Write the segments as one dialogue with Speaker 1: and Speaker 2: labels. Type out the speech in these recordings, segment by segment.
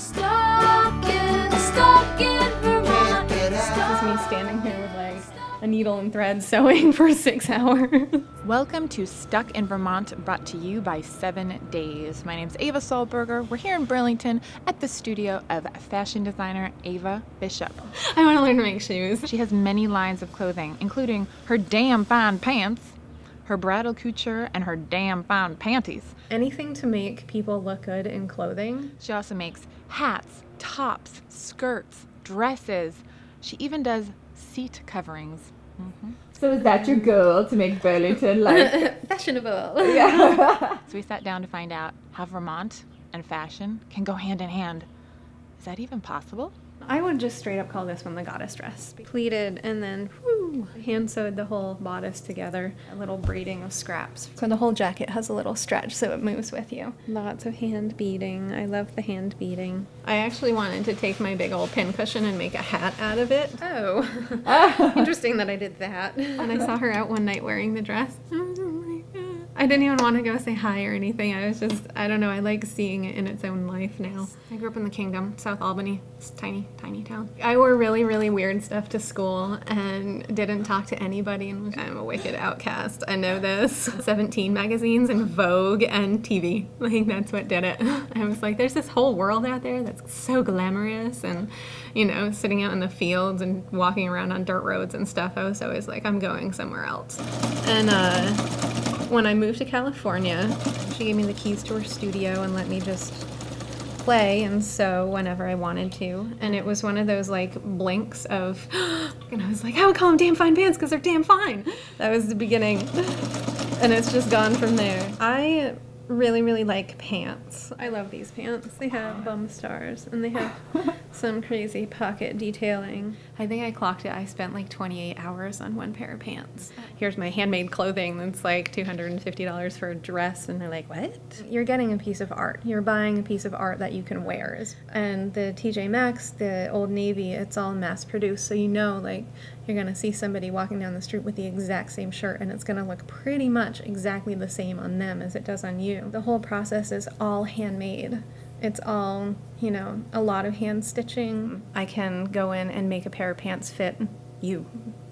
Speaker 1: Stuck in Vermont.
Speaker 2: This is me standing here with like a needle and thread sewing for 6 hours.
Speaker 3: Welcome to Stuck in Vermont, brought to you by 7 Days. My name's Ava Solberger. We're here in Burlington at the studio of fashion designer Ava Bishop.
Speaker 2: I want to learn to make shoes.
Speaker 3: She has many lines of clothing, including her damn fine pants, her bridal couture, and her damn fine panties.
Speaker 2: Anything to make people look good in clothing.
Speaker 3: She also makes hats, tops, skirts, dresses. She even does seat coverings.
Speaker 4: So is that your goal, to make Burlington like
Speaker 2: Fashionable.
Speaker 4: Yeah.
Speaker 3: So we sat down to find out how Vermont and fashion can go hand in hand. Is that even possible?
Speaker 2: I would just straight up call this one the goddess dress. Pleated and then hand sewed the whole bodice together. A little braiding of scraps. So the whole jacket has a little stretch so it moves with you. Lots of hand beading. I love the hand beading. I actually wanted to take my big old pin cushion and make a hat out of it. Oh, interesting that I did that. And I saw her out one night wearing the dress. I didn't even want to go say hi or anything. I was just, I don't know, I like seeing it in its own life now. I grew up in the Kingdom, South Albany. It's a tiny, tiny town. I wore really, really weird stuff to school and didn't talk to anybody, and I'm a wicked outcast. I know this. 17 magazines and Vogue and TV. Like, that's what did it. I was like, there's this whole world out there that's so glamorous, and, you know, sitting out in the fields and walking around on dirt roads and stuff. I was always like, I'm going somewhere else. And, when I moved to California, she gave me the keys to her studio and let me just play and sew whenever I wanted to. And it was one of those like blinks of, and I was like, I would call them damn fine pants because they're damn fine. That was the beginning. And it's just gone from there. I really, really like pants. I love these pants. They have bum stars and they have some crazy pocket detailing. I think I clocked it. I spent like 28 hours on one pair of pants. Here's my handmade clothing that's like $250 for a dress, and they're like, what? You're getting a piece of art. You're buying a piece of art that you can wear. And the TJ Maxx, the Old Navy, it's all mass produced, so you know, like, you're gonna see somebody walking down the street with the exact same shirt, and it's gonna look pretty much exactly the same on them as it does on you. The whole process is all handmade. It's all, you know, a lot of hand stitching. I can go in and make a pair of pants fit you,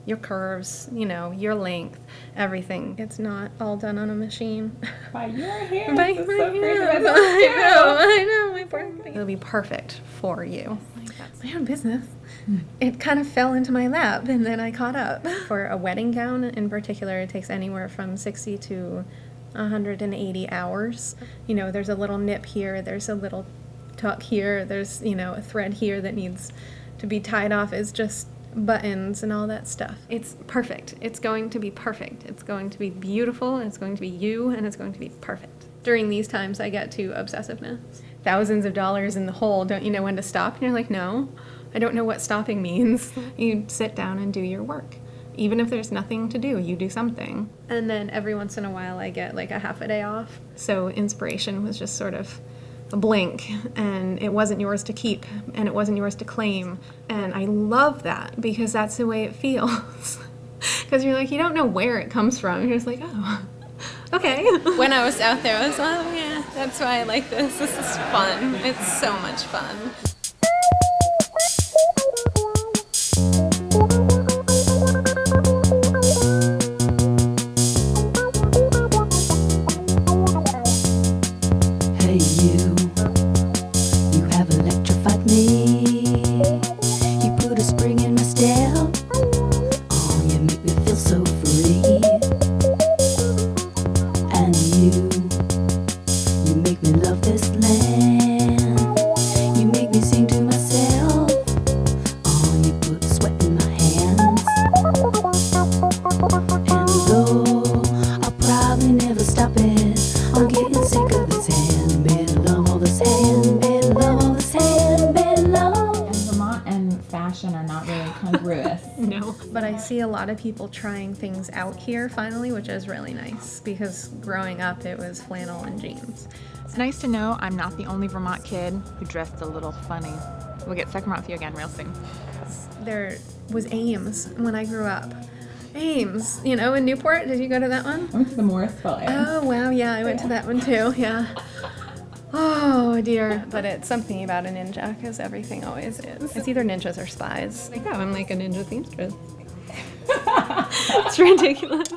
Speaker 2: your curves, you know, your length, everything. It's not all done on a machine.
Speaker 4: By your hands.
Speaker 2: By
Speaker 4: That's
Speaker 2: my
Speaker 4: so crazy.
Speaker 2: hands. I know, my poor thing. It'll be perfect for you. That's my own business. It kind of fell into my lap, and then I caught up. For a wedding gown in particular, it takes anywhere from 60 to 180 hours. You know, there's a little nip here, there's a little tuck here, there's, you know, a thread here that needs to be tied off. It's just buttons and all that stuff. It's perfect. It's going to be perfect. It's going to be beautiful, it's going to be you, and it's going to be perfect. During these times, I get to obsessiveness. Thousands of dollars in the hole, don't you know when to stop? And you're like, no, I don't know what stopping means. You sit down and do your work. Even if there's nothing to do, you do something. And then every once in a while I get like a half a day off. So inspiration was just sort of a blink, and it wasn't yours to keep, and it wasn't yours to claim. And I love that because that's the way it feels. Because you're like, you don't know where it comes from. You're just like, oh, okay. When I was out there, I was like, oh yeah, that's why I like this. This is fun. It's so much fun.
Speaker 4: Are not really congruous.
Speaker 2: No, but I see a lot of people trying things out here finally, which is really nice because growing up it was flannel and jeans.
Speaker 3: It's nice to know I'm not the only Vermont kid who dressed a little funny. We'll get Second with you again real soon.
Speaker 2: There was Ames when I grew up. Ames, you know, in Newport. Did you go to that one?
Speaker 4: I went to the Morrisville Ames.
Speaker 2: Oh, wow, yeah, I went to that one too, yeah. Oh, Oh dear. But it's something about a ninja, because everything always is. It's either ninjas or spies. Like, oh, I'm like a ninja seamstress. It's ridiculous.